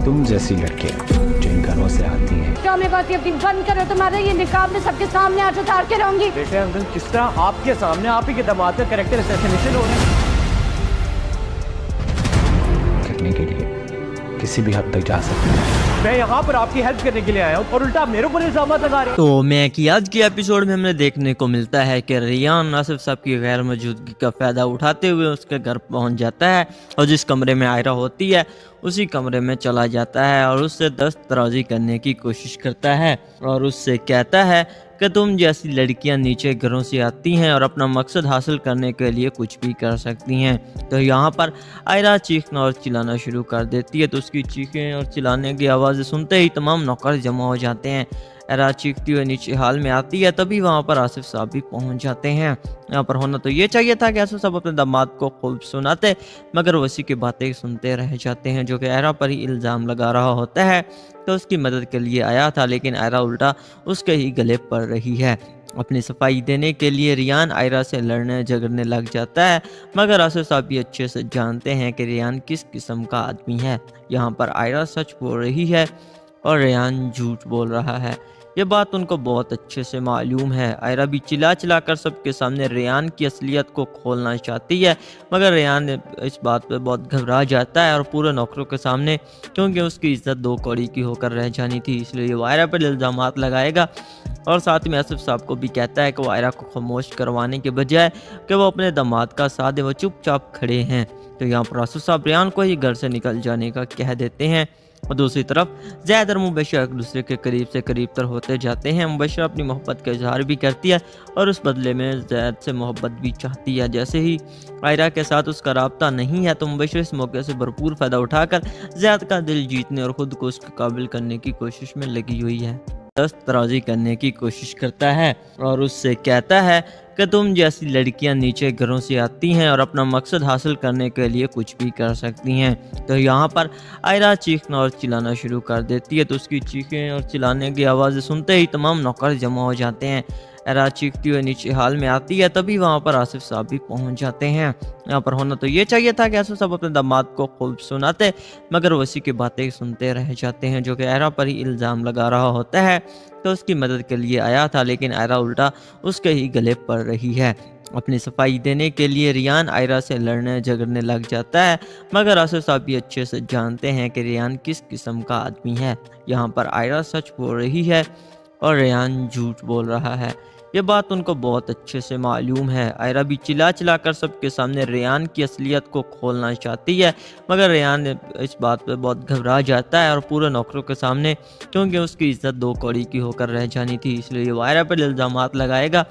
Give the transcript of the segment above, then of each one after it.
तुम जैसी लड़कियां जो इन घरों से आती हैं। ड्रामेबाजी अपनी बंद करो, तुम्हारा ये निकाब में सबके सामने आज उतार के रहूंगी। बेटे अंकल किस तरह आपके सामने आप ही के दामाद का कैरेक्टर असैसिनेशन हो रहा है। करने के लिए किसी भी हद तक जा सकते हैं। मैं यहाँ पर आपकी हेल्प करने के लिए आया हूँ और उल्टा मेरे ऊपर इल्जाम लगा रहे हैं। तो मैं कि आज के एपिसोड में हमें देखने को मिलता है कि रियान आसिफ साहब की गैर मौजूदगी का फायदा उठाते हुए उसके घर पहुंच जाता है और जिस कमरे में आयरा होती है उसी कमरे में चला जाता है और उससे दस्तराजी करने की कोशिश करता है और उससे कहता है कि तुम जैसी लड़कियां नीचे घरों से आती हैं और अपना मकसद हासिल करने के लिए कुछ भी कर सकती हैं। तो यहाँ पर आयरा चीखना और चिल्लाना शुरू कर देती है। तो उसकी चीखें और चिल्लाने की आवाज़ें सुनते ही तमाम नौकर जमा हो जाते हैं। आयरा चीखती हुई नीचे हाल में आती है, तभी वहाँ पर आसिफ साहब भी पहुँच जाते हैं। यहाँ पर होना तो ये चाहिए था कि आसिफ साहब अपने दामाद को खूब सुनाते, मगर वसी की बातें सुनते रह जाते हैं जो कि आयरा पर ही इल्ज़ाम लगा रहा होता है। तो उसकी मदद के लिए आया था, लेकिन आयरा उल्टा उसके ही गले पड़ रही है। अपनी सफाई देने के लिए रियान आयरा से लड़ने झगड़ने लग जाता है, मगर आसिफ साहब भी अच्छे से जानते हैं कि रियान किस किस्म का आदमी है। यहाँ पर आयरा सच बोल रही है और रियान झूठ बोल रहा है। ये बात उनको बहुत अच्छे से मालूम है। आयरा भी चिल्ला चिल्ला कर सबके सामने रियान की असलियत को खोलना चाहती है, मगर रियान इस बात पे बहुत घबरा जाता है और पूरे नौकरों के सामने, क्योंकि उसकी इज्जत दो कौड़ी की होकर रह जानी थी, इसलिए वो आयरा पर इल्ज़ामात लगाएगा और साथ में आसिफ साहब को भी कहता है कि वो आयरा को खामोश करवाने के बजाय कि वो अपने दामाद का साथ दे, वो चुपचाप खड़े हैं। तो यहाँ पर आसिफ साहब रियान को ही घर से निकल जाने का कह देते हैं और दूसरी तरफ ज़ैद और मुबशर एक दूसरे के करीब से करीब तर होते जाते हैं। मुबशर अपनी मोहब्बत का इजहार भी करती है और उस बदले में ज़ैद से मोहब्बत भी चाहती है। जैसे ही आयरा के साथ उसका राब्ता नहीं है तो मुबशर इस मौके से भरपूर फ़ायदा उठाकर ज़ैद का दिल जीतने और ख़ुद को उसके काबिल करने की कोशिश में लगी हुई है। दस्तराजी करने की कोशिश करता है और उससे कहता है कि तुम जैसी लड़कियां नीचे घरों से आती हैं और अपना मकसद हासिल करने के लिए कुछ भी कर सकती हैं। तो यहाँ पर आयरा चीखना और चिल्लाना शुरू कर देती है। तो उसकी चीखें और चिल्लाने की आवाज़ें सुनते ही तमाम नौकर जमा हो जाते हैं। आयरा चीखती हुई नीचे हाल में आती है, तभी वहाँ पर आसिफ साहब भी पहुँच जाते हैं। यहाँ पर होना तो ये चाहिए था कि आसिफ साहब अपने दामाद को खूब सुनाते, मगर वसी की बातें सुनते रह जाते हैं जो कि आयरा पर ही इल्ज़ाम लगा रहा होता है। तो उसकी मदद के लिए आया था, लेकिन आयरा उल्टा उसके ही गले पड़ रही है। अपनी सफाई देने के लिए रियान आयरा से लड़ने झगड़ने लग जाता है, मगर आसिफ साहब भी अच्छे से जानते हैं कि रियान किस किस्म का आदमी है। यहाँ पर आयरा सच बोल रही है और रियान झूठ बोल रहा है। ये बात उनको बहुत अच्छे से मालूम है। आयरा भी चिल्ला चिल्ला कर सबके सामने रियान की असलियत को खोलना चाहती है, मगर रियान इस बात पे बहुत घबरा जाता है और पूरे नौकरों के सामने, क्योंकि उसकी इज्जत दो कौड़ी की होकर रह जानी थी, इसलिए वो आयरा पर इल्ज़ामात लगाएगा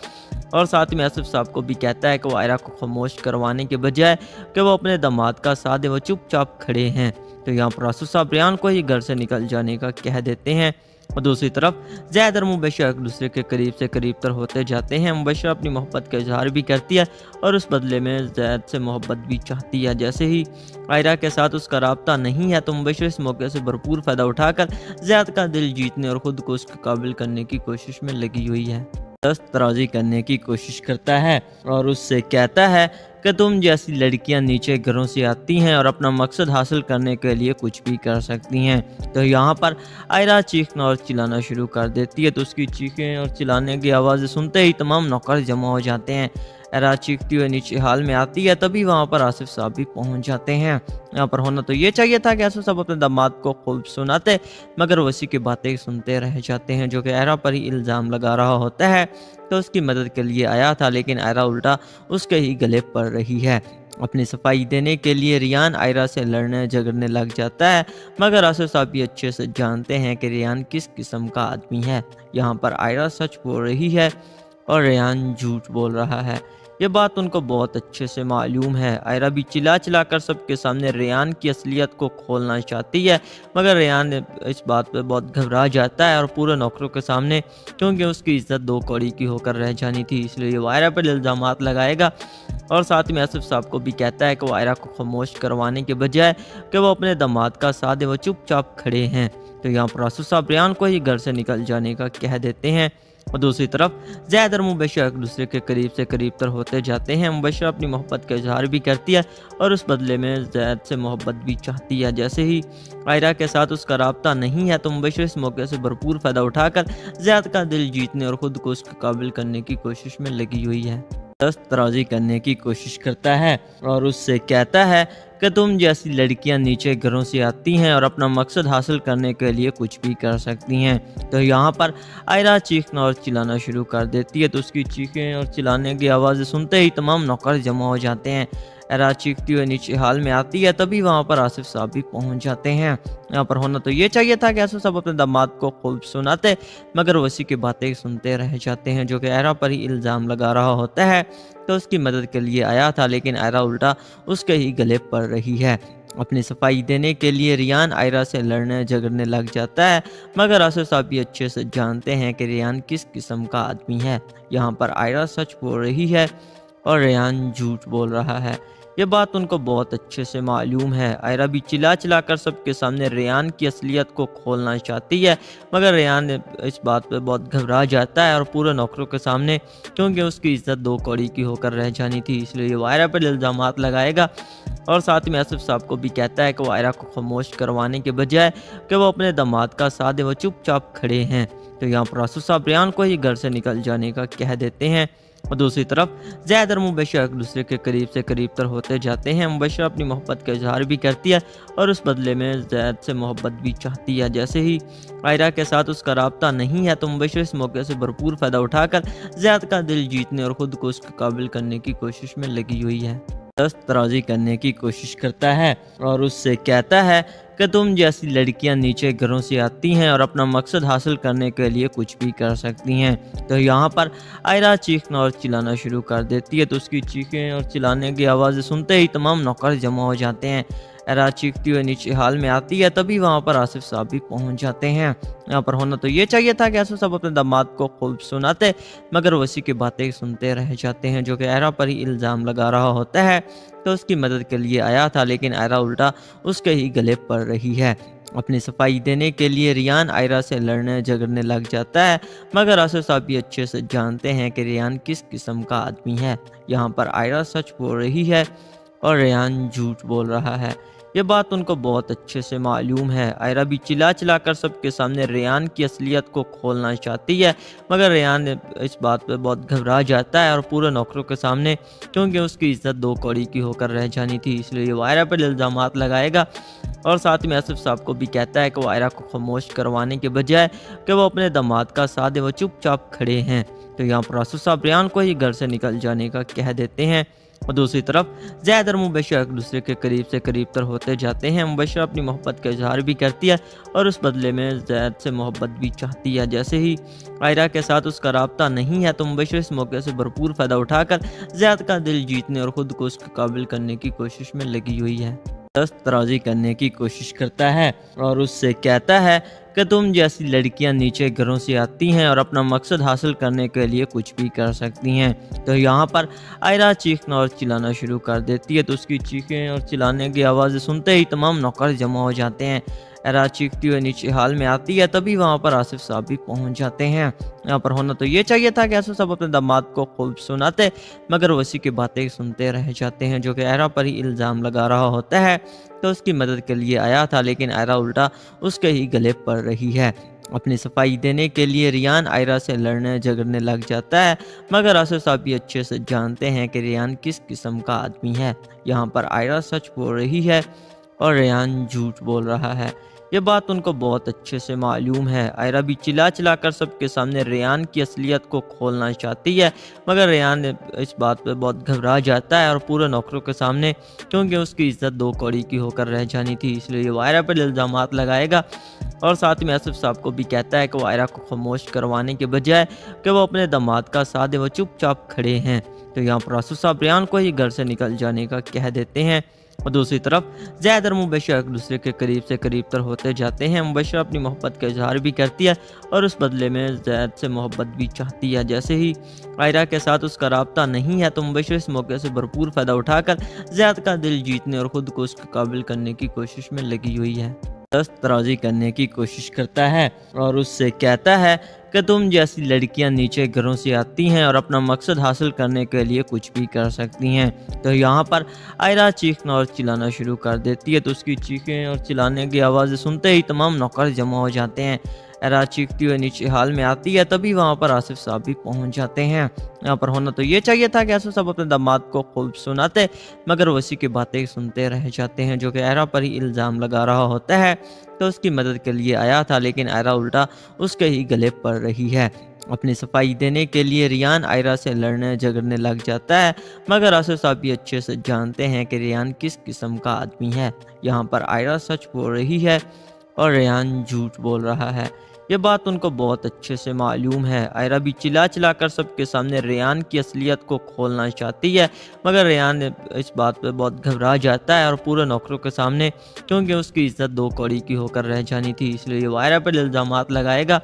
और साथ में आसिफ साहब को भी कहता है कि वो आयरा को खामोश करवाने के बजाय कि वो अपने दामाद का साथ दे, वो चुपचाप खड़े हैं। तो यहाँ पर आसिफ साहब रियान को ही घर से निकल जाने का कह देते हैं और दूसरी तरफ ज़ैद और मुबशर एक दूसरे के करीब से करीब तर होते जाते हैं। मुबशर अपनी मोहब्बत का इजहार भी करती है और उस बदले में ज़ैद से मोहब्बत भी चाहती है। जैसे ही आयरा के साथ उसका राब्ता नहीं है तो मुबशर इस मौके से भरपूर फ़ायदा उठाकर ज़ैद का दिल जीतने और ख़ुद को उसके काबिल करने की कोशिश में लगी हुई है। दस्तराजी करने की कोशिश करता है और उससे कहता है कि तुम जैसी लड़कियां नीचे घरों से आती हैं और अपना मकसद हासिल करने के लिए कुछ भी कर सकती हैं। तो यहाँ पर आयरा चीखना और चिल्लाना शुरू कर देती है। तो उसकी चीखें और चिल्लाने की आवाज़ें सुनते ही तमाम नौकर जमा हो जाते हैं। आयरा चीखती हुई नीचे हाल में आती है, तभी वहाँ पर आसिफ साहब भी पहुँच जाते हैं। यहाँ पर होना तो ये चाहिए था कि आसिफ साहब अपने दामाद को खूब सुनाते, मगर वसी की बातें सुनते रह जाते हैं जो कि आयरा पर ही इल्ज़ाम लगा रहा होता है। तो उसकी मदद के लिए आया था, लेकिन आयरा उल्टा उसके ही गले पड़ रही है। अपनी सफाई देने के लिए रियान आयरा से लड़ने झगड़ने लग जाता है, मगर आसिफ साहब भी अच्छे से जानते हैं कि रियान किस किस्म का आदमी है। यहाँ पर आयरा सच बोल रही है और रियान झूठ बोल रहा है। ये बात उनको बहुत अच्छे से मालूम है। आयरा भी चिल्ला चिल्ला कर सबके सामने रियान की असलियत को खोलना चाहती है, मगर रियान इस बात पे बहुत घबरा जाता है और पूरे नौकरों के सामने, क्योंकि उसकी इज्जत दो कौड़ी की होकर रह जानी थी, इसलिए वो आयरा पर इल्ज़ामात लगाएगा और साथ में आसिफ साहब को भी कहता है कि वो आयरा को खामोश करवाने के बजाय कि वो अपने दामाद का साथ दे, वो चुपचाप खड़े हैं। तो यहाँ पर आसिफ साहब रियान को ही घर से निकल जाने का कह देते हैं اور دوسری طرف زید اور مبشرہ ایک دوسرے کے قریب سے قریب تر ہوتے جاتے ہیں۔ مبشرہ اپنی محبت کا اظہار بھی کرتی ہے اور اس بدلے میں زید سے محبت بھی چاہتی ہے۔ جیسے ہی عائرہ کے ساتھ اس کا رابطہ نہیں ہے تو مبشرہ اس موقع سے بھرپور فائدہ اٹھا کر زید کا دل جیتنے اور خود کو اس کے قابل کرنے کی کوشش میں لگی ہوئی ہے۔ دست درازی کرنے کی کوشش کرتا ہے اور اس سے کہتا ہے کہ تم جیسی لڑکیاں نیچے گھروں سے آتی ہیں اور اپنا مقصد حاصل کرنے کے لیے کچھ بھی کر سکتی ہیں۔ تو یہاں پر عائرہ چیخنا اور چلانا شروع کر دیتی ہے، تو اس کی چیخیں اور چلانے کی آوازیں سنتے ہی تمام نوکر جمع ہو جاتے ہیں۔ عائرہ چیختی ہوئی نیچے حال میں آتی ہے، تبھی وہاں پر آصف صاحب بھی پہنچ جاتے ہیں۔ یہاں پر ہونا تو یہ چاہیے تھا کہ آصف صاحب اپنے داماد کو خوب سناتے، مگر وہ اسی کی باتیں سنتے رہ جاتے ہیں جو کہ عائرہ پر ہی الزام لگا رہا ہوتا ہے کہ اس کی مدد کے لیے آیا تھا، لیکن عائرہ الٹا اس کے ہی گلے پڑ رہی ہے۔ اپنی صفائی دینے کے لیے ریان عائرہ سے لڑنے جھگڑنے لگ جاتا ہے، مگر آصف صاحب بھی اچھے سے جانتے ہیں کہ ریان کس قسم کا آدمی ہے۔ یہاں پر عائرہ سچ بول رہی ہے اور ریان جھوٹ بول رہا ہے، یہ بات ان کو بہت اچھے سے معلوم ہے۔ عائرہ بھی چلا چلا کر سب کے سامنے ریان کی اصلیت کو کھولنا چاہتی ہے، مگر ریان اس بات پہ بہت گھبرا جاتا ہے اور پورے نوکروں کے سامنے، کیونکہ اس کی عزت دو کوڑی کی ہو کر رہ جانی تھی، اس لیے وہ عائرہ پر الزامات لگائے گا اور ساتھ میں آصف صاحب کو بھی کہتا ہے کہ وہ عائرہ کو خاموش کروانے کے بجائے کہ وہ اپنے داماد کا ساتھ دے، وہ چپ چاپ کھڑے ہیں۔ تو یہاں پر آصف صاحب ریان کو ہی گھر سے نکل جانے کا کہہ دیتے ہیں اور دوسری طرف زید اور مبشرہ ایک دوسرے کے قریب سے قریب تر ہوتے جاتے ہیں۔ مبشرہ اپنی محبت کا اظہار بھی کرتی ہے اور اس بدلے میں زید سے محبت بھی چاہتی ہے۔ جیسے ہی عائرہ کے ساتھ اس کا رابطہ نہیں ہے تو مبشرہ اس موقع سے بھرپور فائدہ اٹھا کر زید کا دل جیتنے اور خود کو اس کے قابل کرنے کی کوشش میں لگی ہوئی ہے۔ دست درازی کرنے کی کوشش کرتا ہے اور اس سے کہتا ہے کہ تم جیسی لڑکیاں نیچے گھروں سے آتی ہیں اور اپنا مقصد حاصل کرنے کے لیے کچھ بھی کر سکتی ہیں۔ تو یہاں پر عائرہ چیخنا اور چلانا شروع کر دیتی ہے، تو اس کی چیخیں اور چلانے کی آوازیں سنتے ہی تمام نوکر جمع ہو جاتے ہیں۔ عائرہ چیختی ہوئی نیچے حال میں آتی ہے، تبھی وہاں پر آصف صاحب بھی پہنچ جاتے ہیں۔ یہاں پر ہونا تو یہ چاہیے تھا کہ آصف صاحب اپنے داماد کو خوب سناتے، مگر وہ اسی کی باتیں سنتے رہ جاتے ہیں جو کہ عائرہ پر ہی الزام لگا رہا ہوتا ہے کہ اس کی مدد کے لیے آیا تھا، لیکن عائرہ الٹا اس کے ہی گلے پڑ رہی ہے۔ اپنی صفائی دینے کے لیے ریان عائرہ سے لڑنے جھگڑنے لگ جاتا ہے، مگر آصف صاحب بھی اچھے سے جانتے ہیں کہ ریان کس قسم کا آدمی ہے۔ یہاں پر عائرہ سچ بول رہی ہے اور ریان جھوٹ بول رہا ہے، یہ بات ان کو بہت اچھے سے معلوم ہے۔ عائرہ بھی چلا چلا کر سب کے سامنے ریان کی اصلیت کو کھولنا چاہتی ہے، مگر ریان اس بات پہ بہت گھبرا جاتا ہے اور پورے نوکروں کے سامنے، کیونکہ اس کی عزت دو کوڑی کی ہو کر رہ جانی تھی، اس لیے وہ عائرہ پر الزامات لگائے گا اور ساتھ میں آصف صاحب کو بھی کہتا ہے کہ وہ عائرہ کو خاموش کروانے کے بجائے کہ وہ اپنے داماد کا ساتھ دے، وہ چپ چاپ کھڑے ہیں۔ تو یہاں پر آصف صاحب ریان کو ہی گھر سے نکل جانے کا کہہ دیتے ہیں اور دوسری طرف زید اور مبشرہ ایک دوسرے کے قریب سے قریب تر ہوتے جاتے ہیں۔ مبشرہ اپنی محبت کا اظہار بھی کرتی ہے اور اس بدلے میں زید سے محبت بھی چاہتی ہے۔ جیسے ہی عائرہ کے ساتھ اس کا رابطہ نہیں ہے تو مبشرہ اس موقع سے بھرپور فائدہ اٹھا کر زید کا دل جیتنے اور خود کو اس کے قابل کرنے کی کوشش میں لگی ہوئی ہے۔ دست درازی کرنے کی کوشش کرتا ہے اور اس سے کہتا ہے کہ تم جیسی لڑکیاں نیچے گھروں سے آتی ہیں اور اپنا مقصد حاصل کرنے کے لیے کچھ بھی کر سکتی ہیں۔ تو یہاں پر عائرہ چیخنا اور چلانا شروع کر دیتی ہے، تو اس کی چیخیں اور چلانے کی آوازیں سنتے ہی تمام نوکر جمع ہو جاتے ہیں۔ عائرہ چیختی ہوئی نیچے حال میں آتی ہے، تبھی وہاں پر آصف صاحب بھی پہنچ جاتے ہیں۔ یہاں پر ہونا تو یہ چاہیے تھا کہ آصف صاحب اپنے داماد کو خوب سناتے، مگر وہ اسی کی باتیں سنتے رہ جاتے ہیں جو کہ عائرہ پر ہی الزام لگا رہا ہوتا ہے کہ اس کی مدد کے لیے آیا تھا، لیکن عائرہ الٹا اس کے ہی گلے پڑ رہی ہے۔ اپنی صفائی دینے کے لیے ریان عائرہ سے لڑنے جھگڑنے لگ جاتا ہے، مگر آصف صاحب بھی اچھے سے جانتے ہیں کہ ریان کس قسم کا آدمی ہے۔ یہاں پر عائرہ سچ بول رہی ہے اور ریان جھوٹ بول رہا ہے، یہ بات ان کو بہت اچھے سے معلوم ہے۔ عائرہ بھی چلا چلا کر سب کے سامنے ریان کی اصلیت کو کھولنا چاہتی ہے، مگر ریان اس بات پہ بہت گھبرا جاتا ہے اور پورے نوکروں کے سامنے، کیونکہ اس کی عزت دو کوڑی کی ہو کر رہ جانی تھی، اس لیے وہ عائرہ پر الزامات لگائے گا اور ساتھ میں آصف صاحب کو بھی کہتا ہے کہ وہ عائرہ کو خاموش کروانے کے بجائے کہ وہ اپنے داماد کا ساتھ دے، وہ چپ چاپ کھڑے ہیں۔ تو یہاں پر آصف صاحب ریان کو ہی گھر سے نکل جانے کا کہہ دیتے ہیں اور دوسری طرف زید اور مبشرہ ایک دوسرے کے قریب سے قریب تر ہوتے جاتے ہیں۔ مبشرہ اپنی محبت کا اظہار بھی کرتی ہے اور اس بدلے میں زید سے محبت بھی چاہتی ہے۔ جیسے ہی عائرہ کے ساتھ اس کا رابطہ نہیں ہے تو مبشرہ اس موقع سے بھرپور فائدہ اٹھا کر زید کا دل جیتنے اور خود کو اس کے قابل کرنے کی کوشش میں لگی ہوئی ہے۔ दस्त राजी करने की कोशिश करता है और उससे कहता है कि तुम जैसी लड़कियां नीचे घरों से आती हैं और अपना मकसद हासिल करने के लिए कुछ भी कर सकती हैं। तो यहाँ पर आयरा चीखना और चिल्लाना शुरू कर देती है, तो उसकी चीखें और चिल्लाने की आवाज़ें सुनते ही तमाम नौकर जमा हो जाते हैं। आयरा चीखती हुई नीचे हाल में आती है, तभी वहाँ पर आसिफ साहब भी पहुँच जाते हैं। यहाँ पर होना तो ये चाहिए था कि आसिफ साहब अपने दामाद को खूब सुनाते, मगर वो इसी की बातें सुनते रह जाते हैं, जो कि आयरा पर ही इल्ज़ाम लगा रहा होता है। तो उसकी मदद के लिए आया था, लेकिन आयरा उल्टा उसके ही गले पड़ रही है। अपनी सफाई देने के लिए रियान आयरा से लड़ने झगड़ने लग जाता है, मगर आसिफ साहब भी अच्छे से जानते हैं कि रियान किस किस्म का आदमी है। यहाँ पर आयरा सच बोल रही है और रियान झूठ बोल रहा है। ये बात उनको बहुत अच्छे से मालूम है। आयरा भी चिल्ला चिल्ला कर सबके सामने रियान की असलियत को खोलना चाहती है, मगर रियान इस बात पे बहुत घबरा जाता है और पूरे नौकरों के सामने, क्योंकि उसकी इज्जत दो कौड़ी की होकर रह जानी थी, इसलिए वो आयरा पर इल्ज़ामात लगाएगा।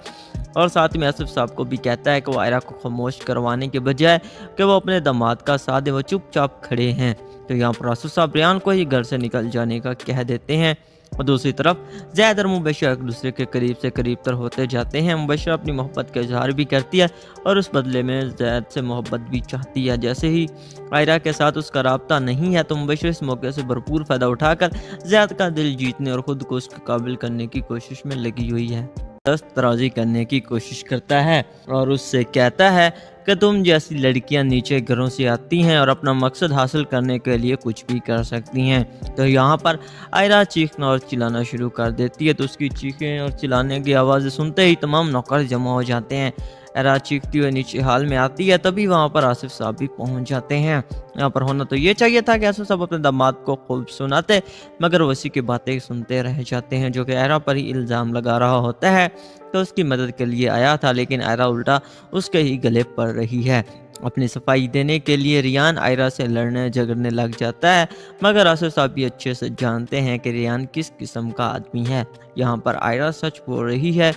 और साथ में आसिफ साहब को भी कहता है कि वो आयरा को खामोश करवाने के बजाय कि वो अपने दामाद का साथ दे, वो चुपचाप खड़े हैं। तो यहाँ पर आसिफ साहब रियान को ही घर से निकल जाने का कह देते हैं। और दूसरी तरफ ज़ैद और मुबशरा एक दूसरे के करीब से करीब तर होते जाते हैं। मुबशरा अपनी मोहब्बत का इजहार भी करती है और उस बदले में ज़ैद से मोहब्बत भी चाहती है। जैसे ही आयरा के साथ उसका राब्ता नहीं है, तो मुबशरा इस मौके से भरपूर फ़ायदा उठाकर ज़ैद का दिल जीतने और ख़ुद को उसके काबिल करने की कोशिश में लगी हुई है। दस्त राजी करने की कोशिश करता है और उससे कहता है कि तुम जैसी लड़कियां नीचे घरों से आती हैं और अपना मकसद हासिल करने के लिए कुछ भी कर सकती हैं। तो यहाँ पर आयरा चीखना और चिल्लाना शुरू कर देती है, तो उसकी चीखें और चिल्लाने की आवाज़ें सुनते ही तमाम नौकर जमा हो जाते हैं। आयरा चीखती हुई नीचे हाल में आती है, तभी वहाँ पर आसिफ साहब भी पहुँच जाते हैं। यहाँ पर होना तो ये चाहिए था कि आसिफ साहब अपने दामाद को खूब सुनाते, मगर वो इसी की बातें सुनते रह जाते हैं, जो कि आयरा पर ही इल्ज़ाम लगा रहा होता है। तो उसकी मदद के लिए आया था, लेकिन आयरा उल्टा उसके ही गले पड़ रही है। अपनी सफाई देने के लिए रियान आयरा से लड़ने झगड़ने लग जाता है, मगर आसिफ साहब भी अच्छे से जानते हैं कि रियान किस किस्म का आदमी है। यहाँ पर आयरा सच बोल रही है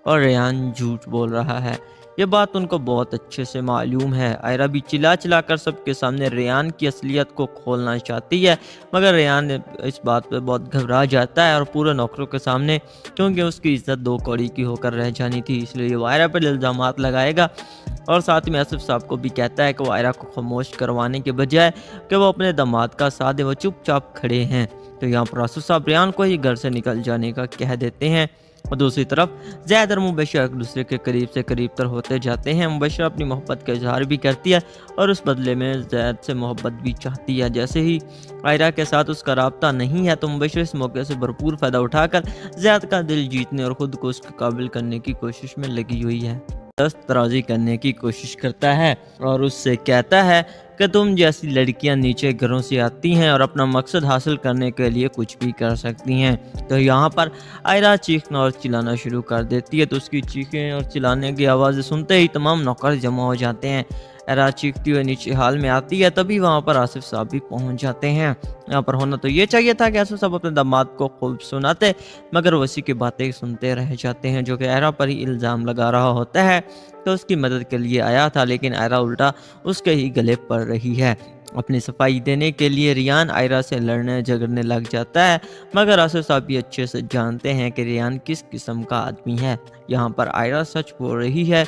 और रियान झूठ बोल रहा है। ये बात उनको बहुत अच्छे से मालूम है। आयरा भी चिल्ला चिल्ला कर सबके सामने रियान की असलियत को खोलना चाहती है, मगर रियान इस बात पे बहुत घबरा जाता है और पूरे नौकरों के सामने, क्योंकि उसकी इज्जत दो कौड़ी की होकर रह जानी थी, इसलिए वो आयरा पर इल्ज़ामात लगाएगा। और साथ में आसिफ साहब को भी कहता है कि वो आयरा को खामोश करवाने के बजाय कि वो अपने दामाद का साथ दे, वो चुपचाप खड़े हैं। तो यहाँ पर आसिफ साहब रियान को ही घर से निकल जाने का कह देते हैं। और दूसरी तरफ ज़ैद और मुबशरा एक दूसरे के करीब से करीब तर होते जाते हैं। मुबशरा अपनी मोहब्बत का इजहार भी करती है और उस बदले में ज़ैद से मोहब्बत भी चाहती है। जैसे ही आयरा के साथ उसका राब्ता नहीं है, तो मुबशरा इस मौके से भरपूर फ़ायदा उठाकर ज़ैद का दिल जीतने और ख़ुद को उसके काबिल करने की कोशिश में लगी हुई है। दस्त राजी करने की कोशिश करता है और उससे कहता है कि तुम जैसी लड़कियां नीचे घरों से आती हैं और अपना मकसद हासिल करने के लिए कुछ भी कर सकती हैं। तो यहाँ पर आयरा चीखना और चिल्लाना शुरू कर देती है, तो उसकी चीखें और चिल्लाने की आवाज़ें सुनते ही तमाम नौकर जमा हो जाते हैं। आयरा चीखती हुई नीचे हाल में आती है, तभी वहाँ पर आसिफ साहब भी पहुँच जाते हैं। यहाँ पर होना तो ये चाहिए था कि आसिफ साहब अपने दामाद को खूब सुनाते, मगर वो इसी की बातें सुनते रह जाते हैं, जो कि आयरा पर ही इल्ज़ाम लगा रहा होता है। तो उसकी मदद के लिए आया था, लेकिन आयरा उल्टा उसके ही गले पड़ रही है। अपनी सफाई देने के लिए रियान आयरा से लड़ने झगड़ने लग जाता है, मगर आसिफ साहब भी अच्छे से जानते हैं कि रियान किस किस्म का आदमी है। यहाँ पर आयरा सच बोल रही है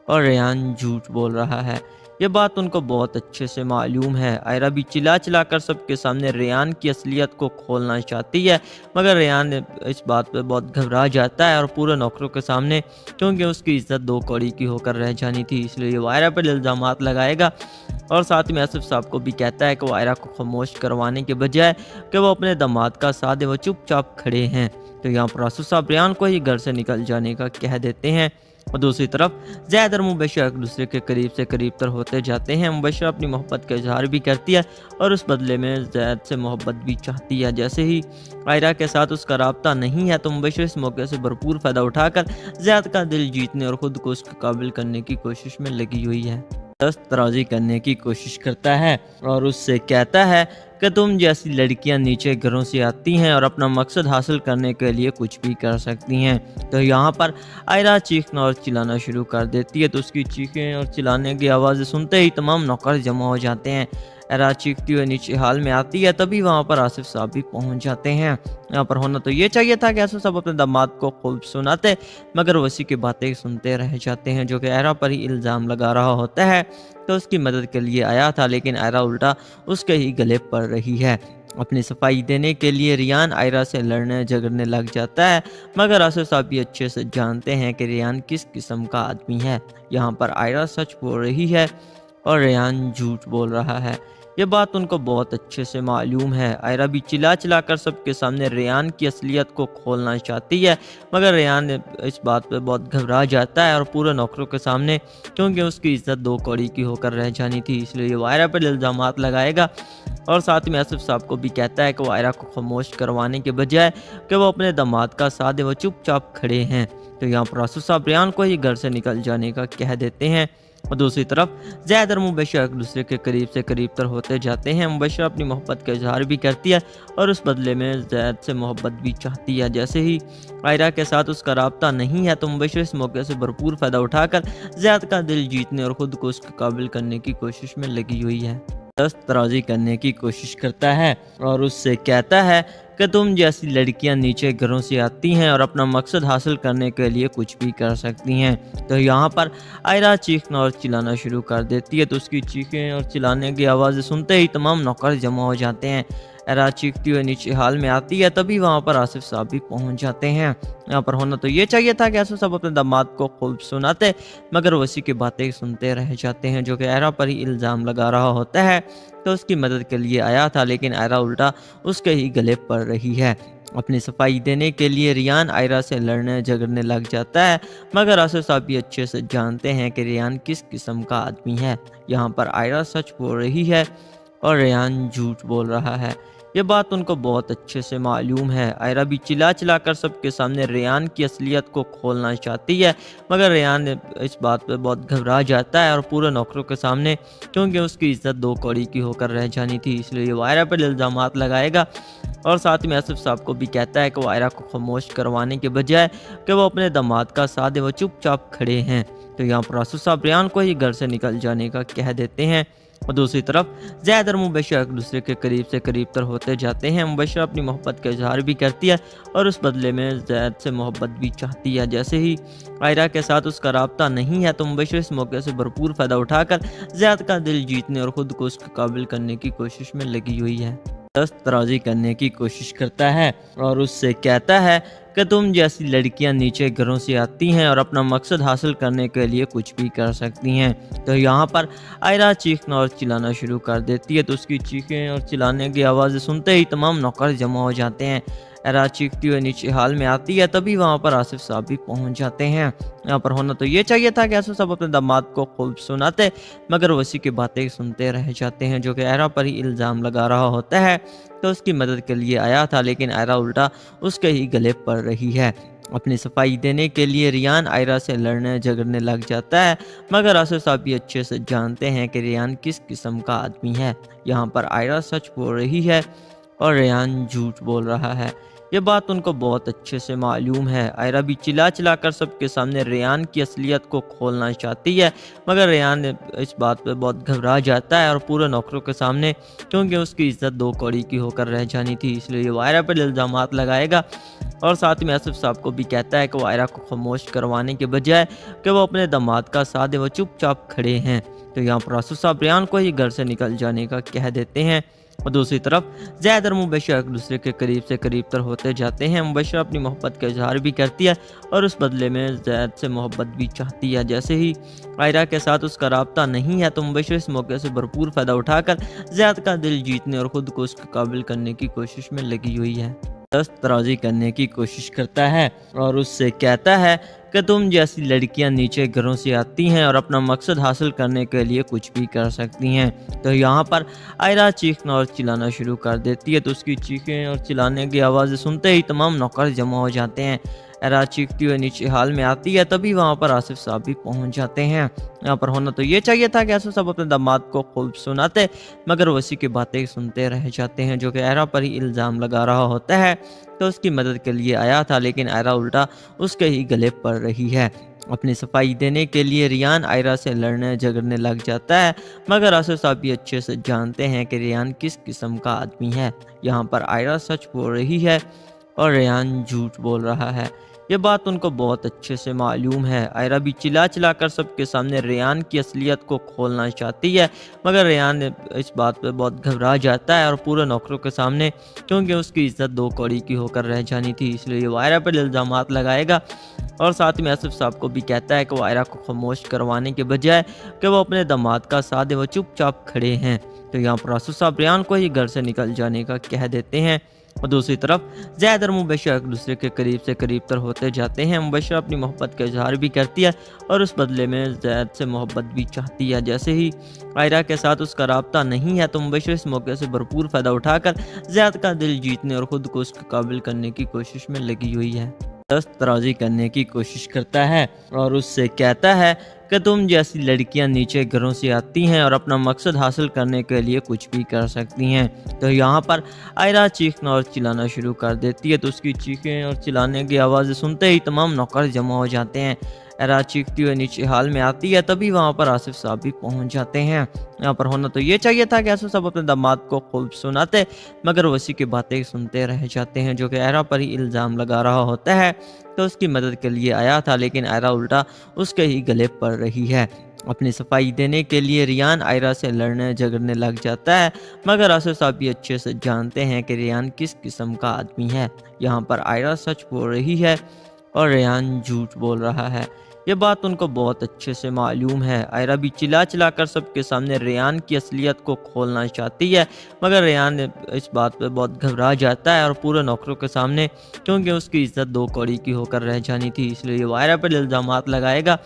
और रियान झूठ बोल रहा है। ये बात उनको बहुत अच्छे से मालूम है। आयरा भी चिल्ला चिल्ला कर सबके सामने रियान की असलियत को खोलना चाहती है, मगर रियान इस बात पे बहुत घबरा जाता है और पूरे नौकरों के सामने, क्योंकि उसकी इज्जत दो कौड़ी की होकर रह जानी थी, इसलिए वो आयरा पर इल्ज़ामात लगाएगा। और साथ में आसिफ साहब को भी कहता है कि वो आयरा को खामोश करवाने के बजाय कि वो अपने दामाद का साथ दे, वो चुपचाप खड़े हैं। तो यहाँ पर आसिफ साहब रियान को ही घर से निकल जाने का कह देते हैं। और दूसरी तरफ ज़ैद और मुबशरा एक दूसरे के करीब से करीब तर होते जाते हैं। मुबशरा अपनी मोहब्बत का इजहार भी करती है और उस बदले में ज़ैद से मोहब्बत भी चाहती है। जैसे ही आयरा के साथ उसका राब्ता नहीं है, तो मुबशरा इस मौके से भरपूर फ़ायदा उठाकर ज़ैद का दिल जीतने और ख़ुद को उसके काबिल करने की कोशिश में लगी हुई है। दस्त राजी करने की कोशिश करता है और उससे कहता है कि तुम जैसी लड़कियां नीचे घरों से आती हैं और अपना मकसद हासिल करने के लिए कुछ भी कर सकती हैं। तो यहाँ पर आयरा चीखना और चिल्लाना शुरू कर देती है, तो उसकी चीखें और चिल्लाने की आवाज़ें सुनते ही तमाम नौकर जमा हो जाते हैं। एरा चीखती हुई नीचे हाल में आती है, तभी वहाँ पर आसिफ साहब भी पहुँच जाते हैं। यहाँ पर होना तो ये चाहिए था कि आसिफ साहब अपने दामाद को खूब सुनाते, मगर वो इसी की बातें सुनते रह जाते हैं, जो कि एरा पर ही इल्ज़ाम लगा रहा होता है। तो उसकी मदद के लिए आया था, लेकिन एरा उल्टा उसके ही गले पड़ रही है। अपनी सफाई देने के लिए रियान आयरा से लड़ने झगड़ने लग जाता है, मगर आसिफ साहब भी अच्छे से जानते हैं कि रियान किस किस्म का आदमी है। यहाँ पर आयरा सच बोल रही है और रियान झूठ बोल रहा है। ये बात उनको बहुत अच्छे से मालूम है। आयरा भी चिल्ला चिल्ला कर सबके सामने रियान की असलियत को खोलना चाहती है, मगर रियान इस बात पे बहुत घबरा जाता है और पूरे नौकरों के सामने, क्योंकि उसकी इज्जत दो कौड़ी की होकर रह जानी थी, इसलिए वो आयरा पर इल्ज़ामात लगाएगा। और साथ में आसिफ साहब को भी कहता है कि वो आयरा को खामोश करवाने के बजाय कि वो अपने दामाद का साथ दे, वो चुपचाप खड़े हैं। तो यहाँ पर आसिफ साहब रियान को ही घर से निकल जाने का कह देते हैं। और दूसरी तरफ ज़ैद और मुबशरा एक दूसरे के करीब से करीब तर होते जाते हैं। मुबशरा अपनी मोहब्बत का इजहार भी करती है और उस बदले में ज़ैद से मोहब्बत भी चाहती है। जैसे ही आयरा के साथ उसका राब्ता नहीं है, तो मुबशरा इस मौके से भरपूर फ़ायदा उठाकर ज़ैद का दिल जीतने और ख़ुद को उसके काबिल करने की कोशिश में लगी हुई है। दस्त राज़ी करने की कोशिश करता है और उससे कहता है कि तुम जैसी लड़कियां नीचे घरों से आती हैं और अपना मकसद हासिल करने के लिए कुछ भी कर सकती हैं। तो यहाँ पर आयरा चीखना और चिल्लाना शुरू कर देती है, तो उसकी चीखें और चिल्लाने की आवाज़ें सुनते ही तमाम नौकर जमा हो जाते हैं। आयरा चीखती हुई नीचे हाल में आती है, तभी वहाँ पर आसिफ साहब भी पहुँच जाते हैं। यहाँ पर होना तो ये चाहिए था कि आसिफ साहब अपने दामाद को खूब सुनाते, मगर वो इसी की बातें सुनते रह जाते हैं, जो कि आयरा पर ही इल्ज़ाम लगा रहा होता है। तो उसकी मदद के लिए आया था, लेकिन आयरा उल्टा उसके ही गले पड़ रही है। अपनी सफाई देने के लिए रियान आयरा से लड़ने झगड़ने लग जाता है, मगर आसिफ साहब भी अच्छे से जानते हैं कि रियान किस किस्म का आदमी है। यहाँ पर आयरा सच बोल रही है और रियान झूठ बोल रहा है। ये बात उनको बहुत अच्छे से मालूम है। आयरा भी चिल्ला चिल्ला कर सबके सामने रियान की असलियत को खोलना चाहती है, मगर रियान इस बात पे बहुत घबरा जाता है और पूरे नौकरों के सामने, क्योंकि उसकी इज्जत दो कौड़ी की होकर रह जानी थी, इसलिए वो आयरा पर इल्ज़ामात लगाएगा। और साथ में आसिफ साहब को भी कहता है कि वो आयरा को खामोश करवाने के बजाय कि वो अपने दामाद का साथ दे, वो चुपचाप खड़े हैं। तो यहाँ पर आसिफ साहब रियान को ही घर से निकल जाने का कह देते हैं। और दूसरी तरफ ज़ैद और मुबशरा एक दूसरे के करीब से करीब तर होते जाते हैं। मुबशरा अपनी मोहब्बत का इजहार भी करती है और उस बदले में ज़ैद से मोहब्बत भी चाहती है। जैसे ही आयरा के साथ उसका राब्ता नहीं है, तो मुबशरा इस मौके से भरपूर फ़ायदा उठाकर ज़ैद का दिल जीतने और ख़ुद को उसके काबिल करने की कोशिश में लगी हुई है। दस्त राज़ी करने की कोशिश करता है और उससे कहता है कि तुम जैसी लड़कियां नीचे घरों से आती हैं और अपना मकसद हासिल करने के लिए कुछ भी कर सकती हैं। तो यहाँ पर आयरा चीखना और चिल्लाना शुरू कर देती है, तो उसकी चीखें और चिल्लाने की आवाज़ें सुनते ही तमाम नौकर जमा हो जाते हैं। आयरा चीखती हुई नीचे हाल में आती है, तभी वहाँ पर आसिफ साहब भी पहुँच जाते हैं। यहाँ पर होना तो ये चाहिए था कि आसिफ साहब अपने दामाद को खूब सुनाते, मगर वो इसी की बातें सुनते रह जाते हैं, जो कि आयरा पर ही इल्ज़ाम लगा रहा होता है। तो उसकी मदद के लिए आया था, लेकिन आयरा उल्टा उसके ही गले पड़ रही है। अपनी सफाई देने के लिए रियान आयरा से लड़ने झगड़ने लग जाता है, मगर आसिफ साहब भी अच्छे से जानते हैं कि रियान किस किस्म का आदमी है। यहाँ पर आयरा सच बोल रही है और रियान झूठ बोल रहा है। ये बात उनको बहुत अच्छे से मालूम है। आयरा भी चिल्ला चिल्ला कर सबके सामने रियान की असलियत को खोलना चाहती है, मगर रियान इस बात पे बहुत घबरा जाता है और पूरे नौकरों के सामने, क्योंकि उसकी इज्जत दो कौड़ी की होकर रह जानी थी, इसलिए वो आयरा पर इल्ज़ामात लगाएगा। और साथ में आसिफ साहब को भी कहता है कि वो आयरा को खामोश करवाने के बजाय कि वो अपने दामाद का साथ दे, वो चुपचाप खड़े हैं। तो यहाँ पर आसिफ साहब रियान को ही घर से निकल जाने का कह देते हैं। और दूसरी तरफ ज़ैद और मुबशरा एक दूसरे के करीब से करीब तर होते जाते हैं। मुबशरा अपनी मोहब्बत का इजहार भी करती है और उस बदले में ज़ैद से मोहब्बत भी चाहती है। जैसे ही आयरा के साथ उसका राब्ता नहीं है, तो मुबशरा इस मौके से भरपूर फ़ायदा उठाकर ज़ैद का दिल जीतने और ख़ुद को उसके काबिल करने की कोशिश में लगी हुई है। दस्त राज़ी करने की कोशिश करता है और उससे कहता है कि तुम जैसी लड़कियां नीचे घरों से आती हैं और अपना मकसद हासिल करने के लिए कुछ भी कर सकती हैं। तो यहाँ पर आयरा चीखना और चिल्लाना शुरू कर देती है, तो उसकी चीखें और चिल्लाने की आवाज़ें सुनते ही तमाम नौकर जमा हो जाते हैं। आयरा चीखती हुई नीचे हाल में आती है, तभी वहाँ पर आसिफ साहब भी पहुँच जाते हैं। यहाँ पर होना तो ये चाहिए था कि आसिफ साहब अपने दामाद को खूब सुनाते, मगर वो इसी की बातें सुनते रह जाते हैं, जो कि आयरा पर ही इल्ज़ाम लगा रहा होता है। तो उसकी मदद के लिए आया था, लेकिन आयरा उल्टा उसके ही गले पड़ रही है। अपनी सफाई देने के लिए रियान आयरा से लड़ने झगड़ने लग जाता है, मगर आसिफ साहब भी अच्छे से जानते हैं कि रियान किस किस्म का आदमी है। यहाँ पर आयरा सच बोल रही है और रियान झूठ बोल रहा है। ये बात उनको बहुत अच्छे से मालूम है। आयरा भी चिल्ला चिल्ला कर सबके सामने रियान की असलियत को खोलना चाहती है, मगर रियान इस बात पे बहुत घबरा जाता है और पूरे नौकरों के सामने, क्योंकि उसकी इज्जत दो कौड़ी की होकर रह जानी थी, इसलिए वो आयरा पर इल्ज़ामात लगाएगा और साथ में आसिफ साहब को भी कहता है कि वो आयरा को खामोश करवाने के बजाय कि वो अपने दामाद का साथ दे, वो चुपचाप खड़े हैं। तो यहाँ पर आसिफ साहब रियान को ही घर से निकल जाने का कह देते हैं और दूसरी तरफ ज़ैद और मुबशरा एक दूसरे के करीब से करीब तर होते जाते हैं। मुबशरा अपनी मोहब्बत का इजहार भी करती है और उस बदले में ज़ैद से मोहब्बत भी चाहती है। जैसे ही आयरा के साथ उसका राब्ता नहीं है तो मुबशरा इस मौके से भरपूर फ़ायदा उठाकर ज़ैद का दिल जीतने और ख़ुद को उसके काबिल करने की कोशिश में लगी हुई है। दस्त राज़ी करने की कोशिश करता है और उससे कहता है कि तुम जैसी लड़कियां नीचे घरों से आती हैं और अपना मकसद हासिल करने के लिए कुछ भी कर सकती हैं। तो यहाँ पर आयरा चीखना और चिल्लाना शुरू कर देती है, तो उसकी चीखें और चिल्लाने की आवाज़ें सुनते ही तमाम नौकर जमा हो जाते हैं। आयरा चीखती हुई नीचे हाल में आती है, तभी वहाँ पर आसिफ साहब भी पहुँच जाते हैं। यहाँ पर होना तो ये चाहिए था कि आसिफ साहब अपने दामाद को खूब सुनाते, मगर वसी की बातें सुनते रह जाते हैं, जो कि आयरा पर ही इल्ज़ाम लगा रहा होता है। तो उसकी मदद के लिए आया था, लेकिन आयरा उल्टा उसके ही गले पड़ रही है। अपनी सफाई देने के लिए रियान आयरा से लड़ने झगड़ने लग जाता है, मगर आसिफ साहब भी अच्छे से जानते हैं कि रियान किस किस्म का आदमी है। यहाँ पर आयरा सच बोल रही है और रियान झूठ बोल रहा है। ये बात उनको बहुत अच्छे से मालूम है। आयरा भी चिल्ला चिल्ला कर सबके सामने रियान की असलियत को खोलना चाहती है, मगर रियान इस बात पे बहुत घबरा जाता है और पूरे नौकरों के सामने, क्योंकि उसकी इज्जत दो कौड़ी की होकर रह जानी थी, इसलिए वो आयरा पर इल्ज़ामात लगाएगा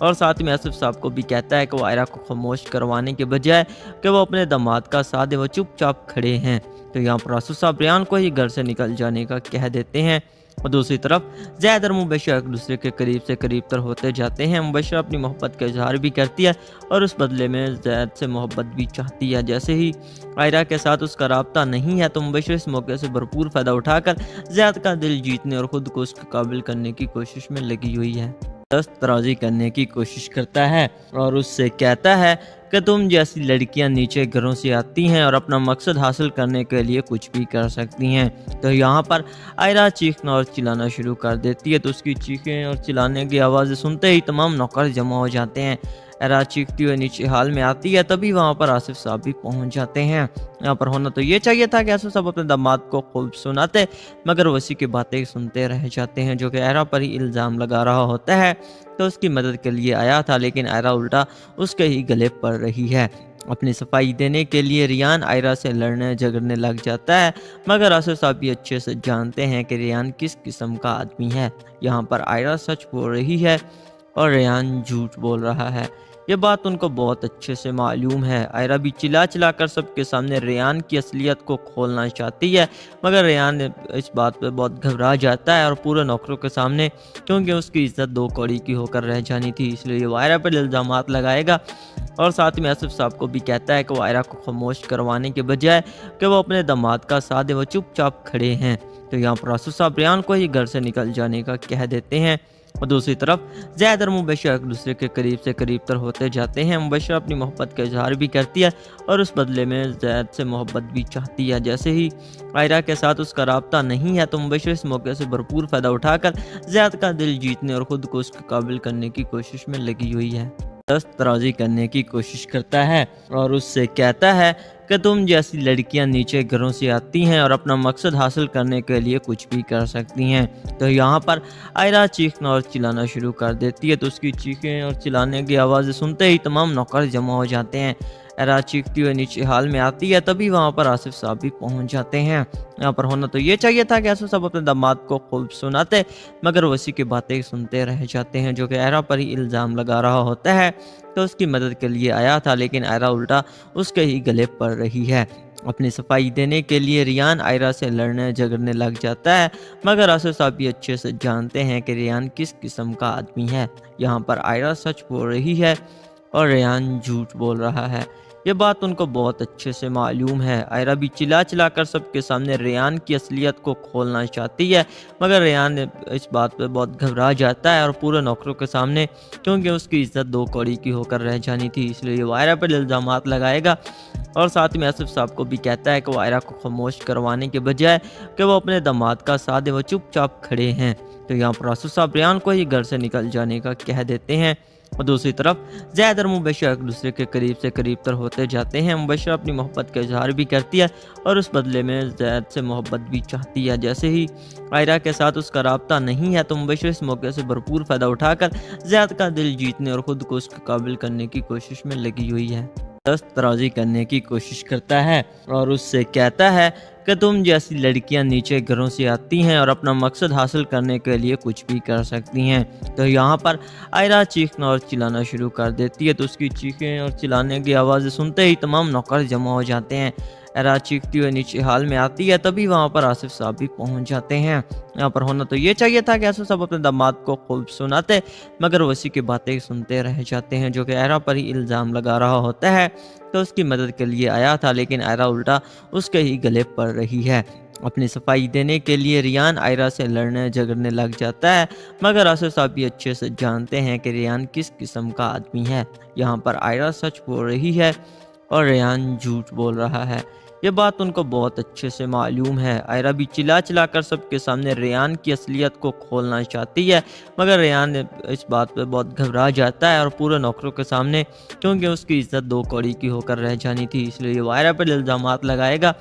और साथ में आसिफ साहब को भी कहता है कि वो आयरा को खामोश करवाने के बजाय कि वो अपने दामाद का साथ दे, वो चुपचाप खड़े हैं। तो यहाँ पर आसिफ साहब रियान को ही घर से निकल जाने का कह देते हैं और दूसरी तरफ ज़ैद और मुबशरा एक दूसरे के करीब से करीब तर होते जाते हैं। मुबशरा अपनी मोहब्बत का इजहार भी करती है और उस बदले में ज़ैद से मोहब्बत भी चाहती है। जैसे ही आयरा के साथ उसका राब्ता नहीं है तो मुबशरा इस मौके से भरपूर फ़ायदा उठाकर ज़ैद का दिल जीतने और ख़ुद को उसके काबिल करने की कोशिश में लगी हुई है। दस्त राज़ी करने की कोशिश करता है और उससे कहता है कि तुम जैसी लड़कियां नीचे घरों से आती हैं और अपना मकसद हासिल करने के लिए कुछ भी कर सकती हैं। तो यहाँ पर आयरा चीखना और चिल्लाना शुरू कर देती है, तो उसकी चीखें और चिल्लाने की आवाज़ें सुनते ही तमाम नौकर जमा हो जाते हैं। आयरा चीखती हुई नीचे हाल में आती है, तभी वहाँ पर आसिफ साहब भी पहुँच जाते हैं। यहाँ पर होना तो ये चाहिए था कि आसिफ साहब अपने दामाद को खूब सुनाते, मगर वसी की बातें सुनते रह जाते हैं, जो कि आयरा पर ही इल्ज़ाम लगा रहा होता है। तो उसकी मदद के लिए आया था, लेकिन आयरा उल्टा उसके ही गले पड़ रही है। अपनी सफाई देने के लिए रियान आयरा से लड़ने झगड़ने लग जाता है, मगर आसिफ साहब भी अच्छे से जानते हैं कि रियान किस किस्म का आदमी है। यहाँ पर आयरा सच बोल रही है और रियान झूठ बोल रहा है। ये बात उनको बहुत अच्छे से मालूम है। आयरा भी चिल्ला चिल्ला कर सबके सामने रियान की असलियत को खोलना चाहती है, मगर रियान इस बात पे बहुत घबरा जाता है और पूरे नौकरों के सामने, क्योंकि उसकी इज्जत दो कौड़ी की होकर रह जानी थी, इसलिए वो आयरा पर इल्ज़ामात लगाएगा और साथ में आसिफ साहब को भी कहता है कि वो आयरा को खामोश करवाने के बजाय कि वो अपने दामाद का साथ दे, वो चुपचाप खड़े हैं। तो यहाँ पर आसिफ साहब रियान को ही घर से निकल जाने का कह देते हैं और दूसरी तरफ ज़ैद और मुबशरा एक दूसरे के करीब से करीब तर होते जाते हैं। मुबशरा अपनी मोहब्बत का इजहार भी करती है और उस बदले में ज़ैद से मोहब्बत भी चाहती है। जैसे ही आयरा के साथ उसका राब्ता नहीं है तो मुबशरा इस मौके से भरपूर फ़ायदा उठाकर ज़ैद का दिल जीतने और ख़ुद को उसके काबिल करने की कोशिश में लगी हुई है। दस्त राज़ी करने की कोशिश करता है और उससे कहता है कि तुम जैसी लड़कियां नीचे घरों से आती हैं और अपना मकसद हासिल करने के लिए कुछ भी कर सकती हैं। तो यहाँ पर आयरा चीखना और चिल्लाना शुरू कर देती है, तो उसकी चीखें और चिल्लाने की आवाज़ें सुनते ही तमाम नौकर जमा हो जाते हैं। आयरा चीखती हुई नीचे हाल में आती है, तभी वहाँ पर आसिफ साहब भी पहुँच जाते हैं। यहाँ पर होना तो ये चाहिए था कि आसिफ साहब अपने दामाद को खूब सुनाते, मगर वसी की बातें सुनते रह जाते हैं, जो कि आयरा पर ही इल्ज़ाम लगा रहा होता है। तो उसकी मदद के लिए आया था, लेकिन आयरा उल्टा उसके ही गले पड़ रही है। अपनी सफाई देने के लिए रियान आयरा से लड़ने झगड़ने लग जाता है, मगर आसिफ साहब भी अच्छे से जानते हैं कि रियान किस किस्म का आदमी है। यहाँ पर आयरा सच बोल रही है और रियान झूठ बोल रहा है। یہ بات ان کو بہت اچھے سے معلوم ہے۔ آئرہ بھی چلا چلا کر سب کے سامنے ریان کی اصلیت کو کھولنا چاہتی ہے، مگر ریان اس بات پہ بہت گھبرا جاتا ہے اور پورے نوکروں کے سامنے، کیونکہ اس کی عزت دو کوڑی کی ہو کر رہ جانی تھی، اس لیے وہ آئرہ پر الزامات لگائے گا اور ساتھ میں آصف صاحب کو بھی کہتا ہے کہ وہ آئرہ کو خاموش کروانے کے بجائے کہ وہ اپنے داماد کا ساتھ دے، وہ چپ چاپ کھڑے ہیں۔ تو یہاں پر آصف صاحب ریان کو ہی گھر سے نکل جانے کا کہہ دیتے ہیں، اور دوسری طرف زید اور مبشرہ ایک دوسرے کے قریب سے قریب تر ہوتے جاتے ہیں۔ مبشرہ اپنی محبت کا اظہار بھی کرتی ہے اور اس بدلے میں زید سے محبت بھی چاہتی ہے۔ جیسے ہی آئرہ کے ساتھ اس کا رابطہ نہیں ہے تو مبشرہ اس موقع سے بھرپور فائدہ اٹھا کر زید کا دل جیتنے اور خود کو اس کے قابل کرنے کی کوشش میں لگی ہوئی ہے۔ دست درازی کرنے کی کوشش کرتا ہے اور اس سے کہتا ہے کہ تم جیسی لڑکیاں نیچے گھروں سے آتی ہیں اور اپنا مقصد حاصل کرنے کے لیے کچھ بھی کر سکتی ہیں۔ تو یہاں پر آئرہ چیخنا اور چلانا شروع کر دیتی ہے، تو اس کی چیخیں اور چلانے کی آوازیں سنتے ہی تمام نوکر جمع ہو جاتے ہیں۔ آئرہ چیختی ہوئے نیچے حال میں آتی ہے، تبھی وہاں پر آصف صاحب بھی پہنچ جاتے ہیں۔ یہاں پر ہونا تو یہ چاہیے تھا کہ آصف صاحب اپنے داماد کو خوب سناتے، مگر وہ اسی کی باتیں سنتے رہ جاتے ہیں، جو کہ آئرہ پر ہی الزام لگا رہا ہوتا ہے۔ تو اس کی مدد کے لیے آیا تھا، لیکن آئرہ الٹا اس کے ہی گلے پڑ رہی ہے۔ اپنی صفائی دینے کے لیے ریان آئرہ سے لڑنے جھگڑنے لگ جاتا ہے، مگر آصف صاحب بھی اچھے سے جانتے ہیں کہ ریان کس قسم کا آدمی ہے۔ یہاں پر آئرہ سچ بول رہی ہے اور ریان جھوٹ بول رہا ہے۔ یہ بات ان کو بہت اچھے سے معلوم ہے۔ آئرہ بھی چلا چلا کر سب کے سامنے ریان کی اصلیت کو کھولنا چاہتی ہے، مگر ریان اس بات پہ بہت گھبرا جاتا ہے اور پورے نوکروں کے سامنے، کیونکہ اس کی عزت دو کوڑی کی ہو کر رہ جانی تھی، اس لیے وہ آئرہ پر الزامات لگائے گا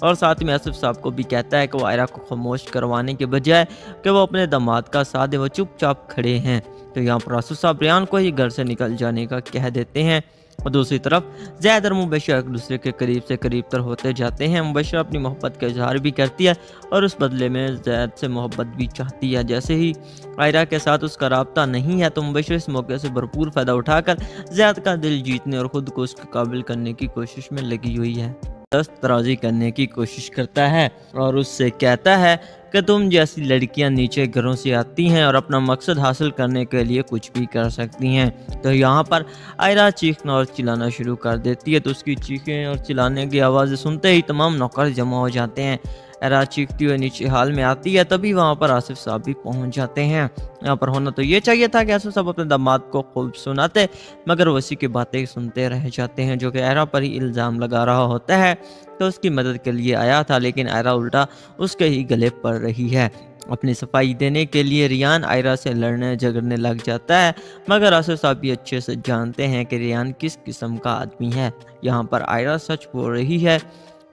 اور ساتھ میں آصف صاحب کو بھی کہتا ہے کہ وہ آئرہ کو خاموش کروانے کے بجائے کہ وہ اپنے داماد کا ساتھ دے، وہ چپ چاپ کھڑے ہیں۔ تو یہاں پر آصف صاحب ریان کو ہی گھر سے نکل جانے کا کہہ دیتے ہیں، اور دوسری طرف زید اور مبشرہ ایک دوسرے کے قریب سے قریب تر ہوتے جاتے ہیں۔ مبشرہ اپنی محبت کا اظہار بھی کرتی ہے اور اس بدلے میں زید سے محبت بھی چاہتی ہے۔ جیسے ہی آئرہ کے ساتھ اس کا رابطہ نہیں ہے تو مبشرہ اس موقع سے بھرپور فائدہ اٹھا کر زید کا دل جیتنے اور خود کو اس کے قابل کرنے کی کوشش میں لگی ہوئی ہے۔ دست درازی کرنے کی کوشش کرتا ہے اور اس سے کہتا ہے کہ تم جیسی لڑکیاں نیچے گھروں سے آتی ہیں اور اپنا مقصد حاصل کرنے کے لیے کچھ بھی کر سکتی ہیں۔ تو یہاں پر آئرہ چیخنا اور چلانا شروع کر دیتی ہے، تو اس کی چیخیں اور چلانے کی آوازیں سنتے ہی تمام نوکر جمع ہو جاتے ہیں۔ آئرہ چیختی ہوئے نیچے حال میں آتی ہے، تبھی وہاں پر آصف صاحب بھی پہنچ جاتے ہیں۔ یہاں پر ہونا تو یہ چاہیے تھا کہ آصف صاحب اپنے داماد کو خوب سناتے، مگر وہ اسی کی باتیں سنتے رہ جاتے ہیں، جو کہ آئرہ پر ہی الزام لگا رہا ہوتا ہے۔ تو اس کی مدد کے لیے آیا تھا، لیکن آئرہ الٹا اس کے ہی گلے پڑ رہی ہے۔ اپنی صفائی دینے کے لیے ریان آئرہ سے لڑنے جھگڑنے لگ جاتا ہے، مگر آصف صاحب بھی اچھے سے جانتے ہیں کہ ریان کس قسم کا آدمی ہے۔ یہاں پر آئرہ سچ بول رہی ہے